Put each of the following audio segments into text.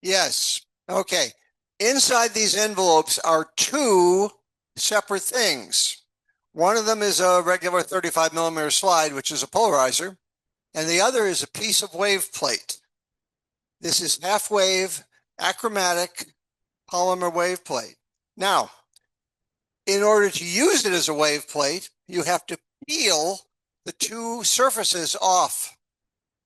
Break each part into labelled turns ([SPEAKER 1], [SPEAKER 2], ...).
[SPEAKER 1] Yes. Okay. Inside these envelopes are two separate things. One of them is a regular 35 millimeter slide, which is a polarizer, and the other is a piece of wave plate. This is half wave achromatic polymer wave plate. Now, in order to use it as a wave plate, you have to peel the two surfaces off.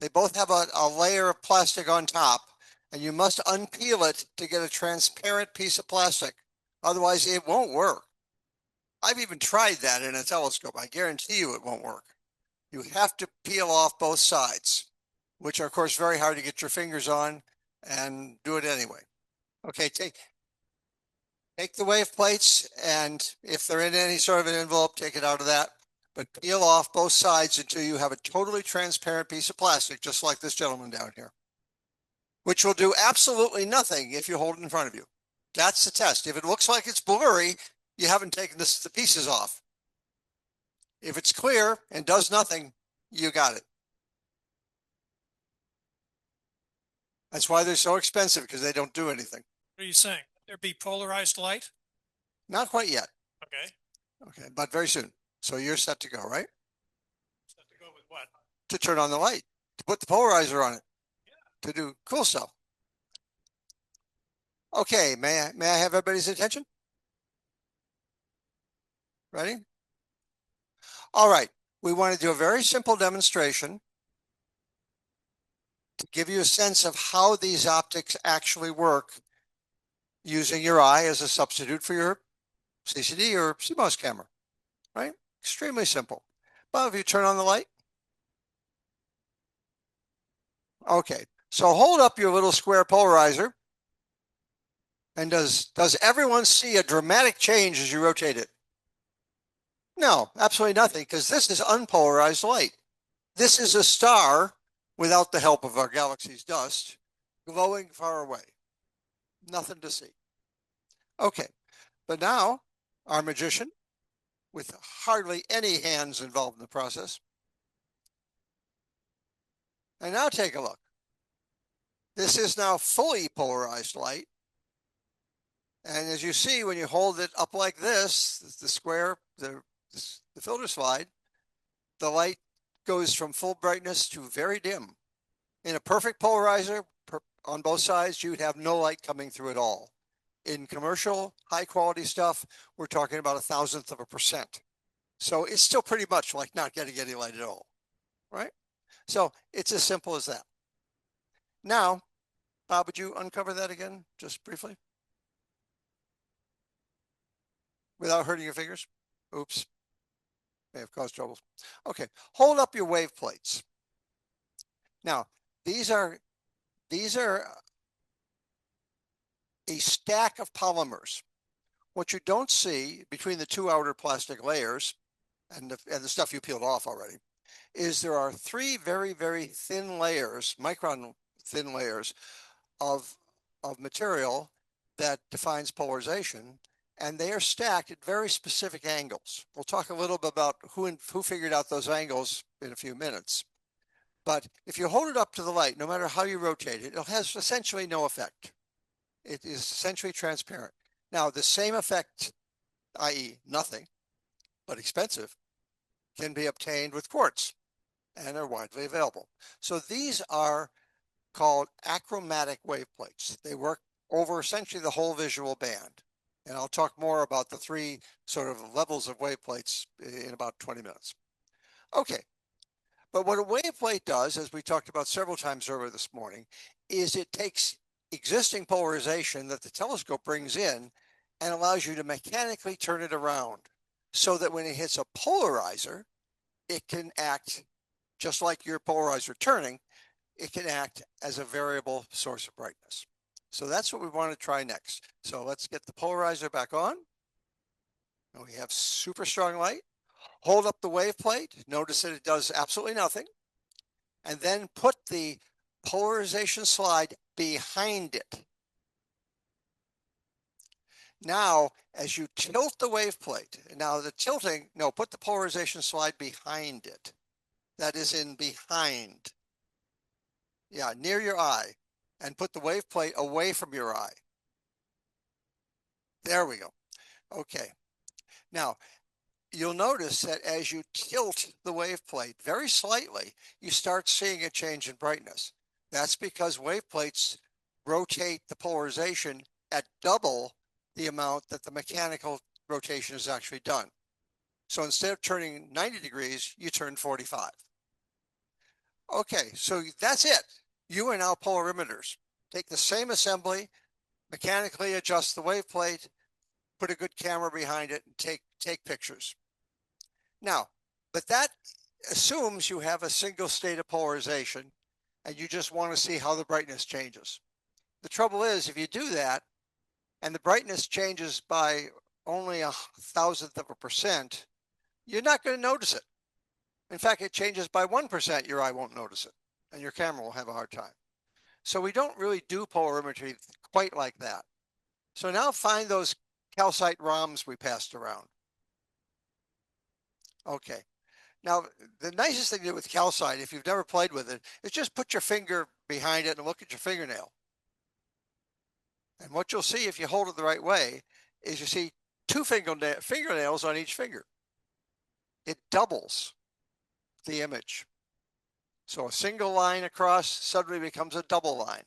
[SPEAKER 1] They both have a layer of plastic on top, and you must unpeel it to get a transparent piece of plastic. Otherwise, it won't work. I've even tried that in a telescope. I guarantee you it won't work. You have to peel off both sides, which are, of course, very hard to get your fingers on, and do it anyway. Okay, take the wave plates, and if they're in any sort of an envelope, take it out of that. But peel off both sides until you have a totally transparent piece of plastic, just like this gentleman down here, which will do absolutely nothing if you hold it in front of you. That's the test. If it looks like it's blurry, you haven't taken the pieces off. If it's clear and does nothing, you got it. That's why they're so expensive, because they don't do anything.
[SPEAKER 2] What are you saying? There be polarized light?
[SPEAKER 1] Not quite yet.
[SPEAKER 2] Okay.
[SPEAKER 1] Okay, but very soon. So you're set to go, right?
[SPEAKER 2] Set to go with what?
[SPEAKER 1] To turn on the light, to put the polarizer on it, to do cool stuff. Okay, may I have everybody's attention? Ready? All right, we want to do a very simple demonstration to give you a sense of how these optics actually work using your eye as a substitute for your CCD or CMOS camera, right? Extremely simple. But if you turn on the light, okay, so hold up your little square polarizer, and does everyone see a dramatic change as you rotate it? No, absolutely nothing, because this is unpolarized light. This is a star without the help of our galaxy's dust, glowing far away. Nothing to see. Okay, but now our magician, with hardly any hands involved in the process, and now take a look. This is now fully polarized light. And as you see, when you hold it up like this, the square, the filter slide, the light goes from full brightness to very dim. In a perfect polarizer on both sides, you'd have no light coming through at all. In commercial, high quality stuff, we're talking about 0.1%. So it's still pretty much like not getting any light at all, right? So it's as simple as that. Now, Bob, would you uncover that again, just briefly? Without hurting your fingers? Oops. May have caused troubles. Okay, hold up your wave plates. Now, these are a stack of polymers. What you don't see between the two outer plastic layers and the stuff you peeled off already is there are three very, very thin layers, micron thin layers of material that defines polarization, and they are stacked at very specific angles. We'll talk a little bit about who figured out those angles in a few minutes. But if you hold it up to the light, no matter how you rotate it, it has essentially no effect. It is essentially transparent. Now, the same effect, i.e. nothing, but expensive, can be obtained with quartz and are widely available. So these are called achromatic wave plates. They work over essentially the whole visual band. And I'll talk more about the three sort of levels of wave plates in about 20 minutes. Okay, but what a wave plate does, as we talked about several times earlier this morning, is it takes existing polarization that the telescope brings in and allows you to mechanically turn it around so that when it hits a polarizer, it can act just like your polarizer turning, it can act as a variable source of brightness. So that's what we want to try next. So let's get the polarizer back on. And we have super strong light. Hold up the wave plate. Notice that it does absolutely nothing. And then put the polarization slide behind it. Now, as you tilt the wave plate, now the tilting, no, put the polarization slide behind it. That is in behind. Yeah, near your eye. and put the wave plate away from your eye. There we go. Okay. Now, you'll notice that as you tilt the wave plate very slightly, you start seeing a change in brightness. That's because wave plates rotate the polarization at double the amount that the mechanical rotation is actually done. So instead of turning 90 degrees, you turn 45. Okay, so that's it. You are now polarimeters. Take the same assembly, mechanically adjust the wave plate, put a good camera behind it, and take pictures. Now, but that assumes you have a single state of polarization and you just want to see how the brightness changes. The trouble is, if you do that and the brightness changes by only 1/1000th of a percent, you're not going to notice it. In fact, it changes by 1%, your eye won't notice it, and your camera will have a hard time. So we don't really do polarimetry quite like that. So now find those calcite ROMs we passed around. Okay. Now, the nicest thing to do with calcite, if you've never played with it, is just put your finger behind it and look at your fingernail. And what you'll see if you hold it the right way is you see two fingernails on each finger. It doubles the image. So a single line across suddenly becomes a double line.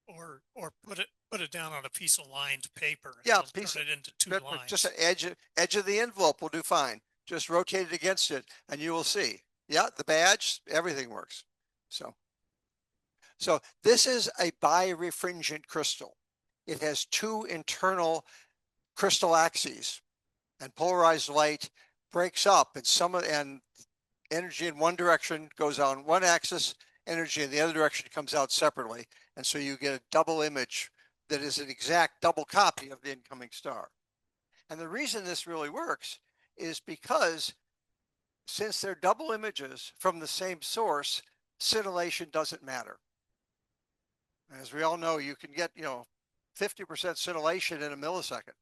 [SPEAKER 2] Or put it down on a piece of lined paper. And
[SPEAKER 1] Yeah,
[SPEAKER 2] turn it into two lines.
[SPEAKER 1] Just an edge of the envelope will do fine. Just rotate it against it and you will see. Yeah, the badge, everything works. So this is a birefringent crystal. It has two internal crystal axes, and polarized light breaks up, and energy in one direction goes on one axis, energy in the other direction comes out separately. And so you get a double image that is an exact double copy of the incoming star. And the reason this really works is because since they're double images from the same source, scintillation doesn't matter. As we all know, you can get, 50% scintillation in a millisecond.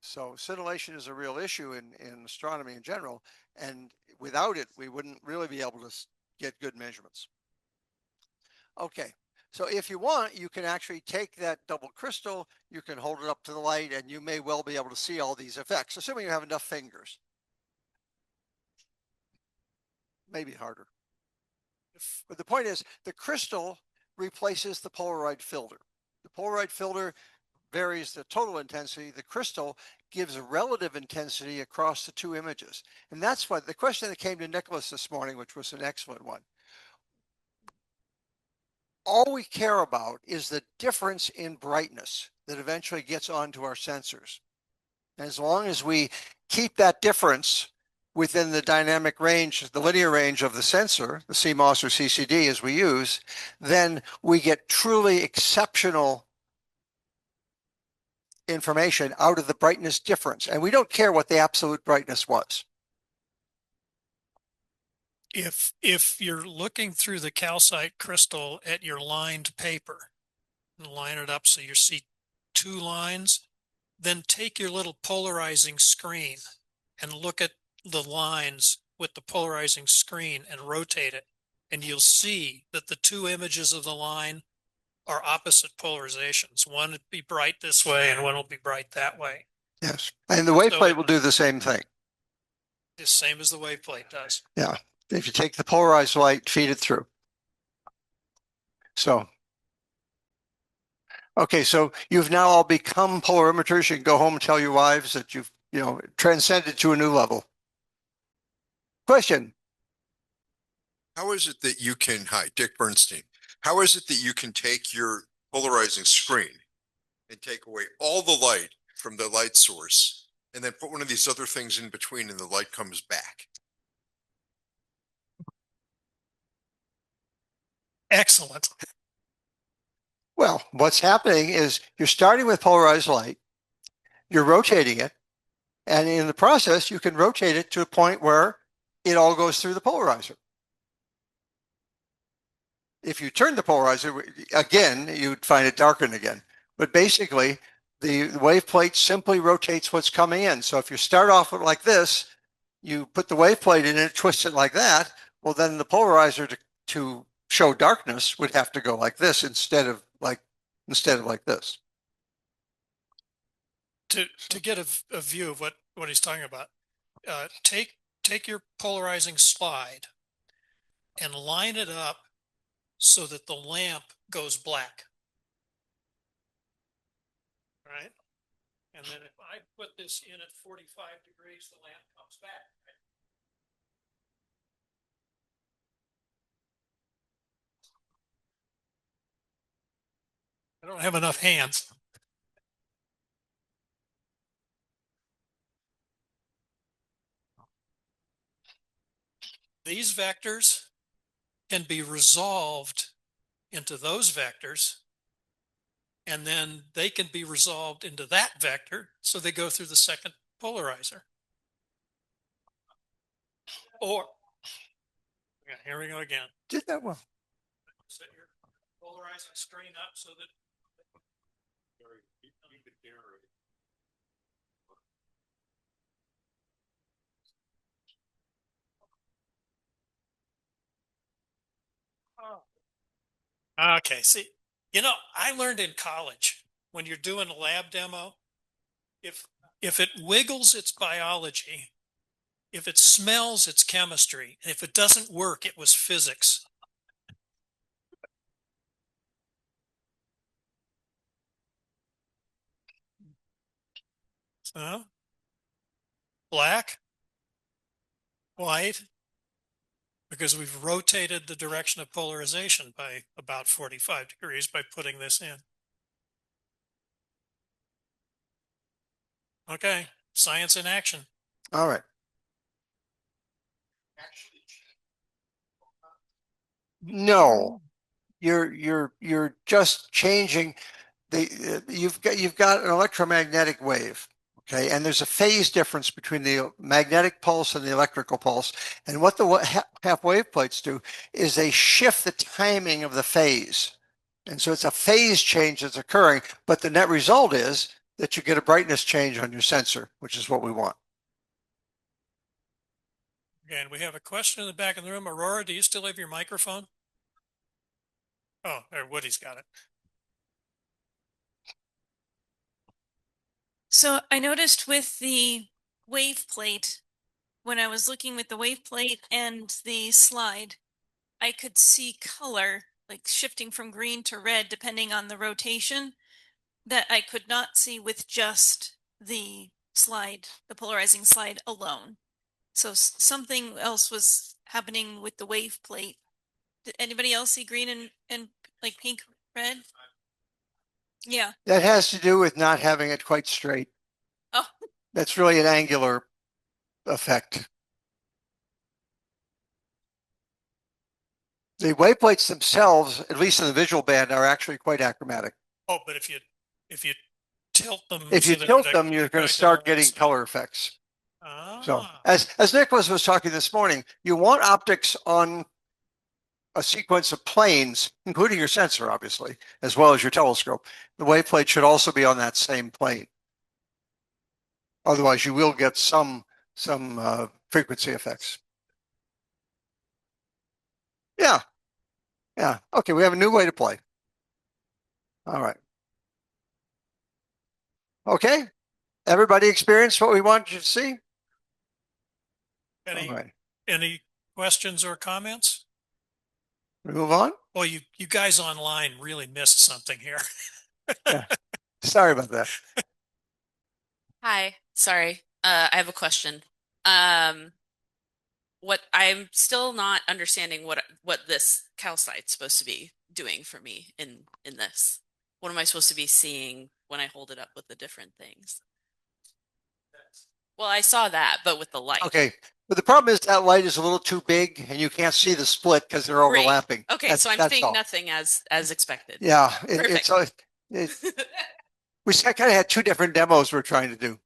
[SPEAKER 1] So scintillation is a real issue in astronomy in general. And without it, we wouldn't really be able to get good measurements. Okay, so if you want, you can actually take that double crystal, you can hold it up to the light, and you may well be able to see all these effects, assuming you have enough fingers. Maybe harder. But the point is, the crystal replaces the Polaroid filter. The Polaroid filter varies the total intensity. The crystal gives a relative intensity across the two images. And that's what the question that came to Nicholas this morning, which was an excellent one. All we care about is the difference in brightness that eventually gets onto our sensors. And as long as we keep that difference within the dynamic range, the linear range of the sensor, the CMOS or CCD as we use, then we get truly exceptional information out of the brightness difference. And we don't care what the absolute brightness was.
[SPEAKER 2] If you're looking through the calcite crystal at your lined paper and line it up so you see two lines, then take your little polarizing screen and look at the lines with the polarizing screen and rotate it, and you'll see that the two images of the line are opposite polarizations. One will be bright this way and one will be bright that way.
[SPEAKER 1] Yes, and the wave plate will do the same thing.
[SPEAKER 2] The same as the wave plate does.
[SPEAKER 1] Yeah, if you take the polarized light, feed it through. So, okay, so you've now all become polarimeters. You can go home and tell your wives that you've, transcended to a new level. Question.
[SPEAKER 3] How is it that you can, hi, Dick Bernstein. How is it that you can take your polarizing screen and take away all the light from the light source and then put one of these other things in between and the light comes back?
[SPEAKER 2] Excellent.
[SPEAKER 1] Well, what's happening is you're starting with polarized light, you're rotating it, and in the process, you can rotate it to a point where it all goes through the polarizer. If you turn the polarizer again, you'd find it darkened again. But basically, the wave plate simply rotates what's coming in. So if you start off with like this, you put the wave plate in it, twist it like that, well, then the polarizer to show darkness would have to go like this instead of like this.
[SPEAKER 2] To get a view of what he's talking about, take your polarizing slide and line it up so that the lamp goes black. All right. And then if I put this in at 45 degrees, the lamp comes back. Right? I don't have enough hands. These vectors can be resolved into those vectors, and then they can be resolved into that vector, so they go through the second polarizer. Or, yeah, here we go again.
[SPEAKER 1] Did that well.
[SPEAKER 2] Set your polarizing screen up so that okay, see, I learned in college when you're doing a lab demo, if it wiggles, it's biology. If it smells, it's chemistry. And if it doesn't work, it was physics. So, black, white, because we've rotated the direction of polarization by about 45 degrees by putting this in. Okay, science in action.
[SPEAKER 1] All right. No, you're just changing you've got an electromagnetic wave. Okay, and there's a phase difference between the magnetic pulse and the electrical pulse. And what the half wave plates do is they shift the timing of the phase. And so it's a phase change that's occurring, but the net result is that you get a brightness change on your sensor, which is what we want.
[SPEAKER 2] And we have a question in the back of the room. Aurora, do you still have your microphone? Oh, there, Woody's got it.
[SPEAKER 4] So I noticed with the wave plate, when I was looking with the wave plate and the slide, I could see color, like shifting from green to red, depending on the rotation, that I could not see with just the slide, the polarizing slide alone. So something else was happening with the wave plate. Did anybody else see green and like pink, red? Yeah.
[SPEAKER 1] That has to do with not having it quite straight.
[SPEAKER 4] Oh.
[SPEAKER 1] That's really an angular effect. The wave plates themselves, at least in the visual band, are actually quite achromatic.
[SPEAKER 2] Oh, but if you tilt them,
[SPEAKER 1] if you tilt them, you're going to start getting color effects. So as Nicholas was talking this morning, you want optics on a sequence of planes, including your sensor, obviously, as well as your telescope. The wave plate should also be on that same plane. Otherwise, you will get some frequency effects. Yeah. Yeah. Okay, we have a new way to play. All right. Okay. Everybody experienced what we wanted you to see?
[SPEAKER 2] Any questions or comments?
[SPEAKER 1] We move on?
[SPEAKER 2] Well, you guys online really missed something here.
[SPEAKER 1] Yeah. Sorry about that.
[SPEAKER 5] Hi, sorry. I have a question. What I'm still not understanding what this calcite's supposed to be doing for me in this. What am I supposed to be seeing when I hold it up with the different things? Well, I saw that, but with the light.
[SPEAKER 1] Okay. But the problem is that light is a little too big and you can't see the split because they're overlapping.
[SPEAKER 5] Okay, so I'm seeing nothing as expected.
[SPEAKER 1] Yeah, we kind of had two different demos we're trying to do.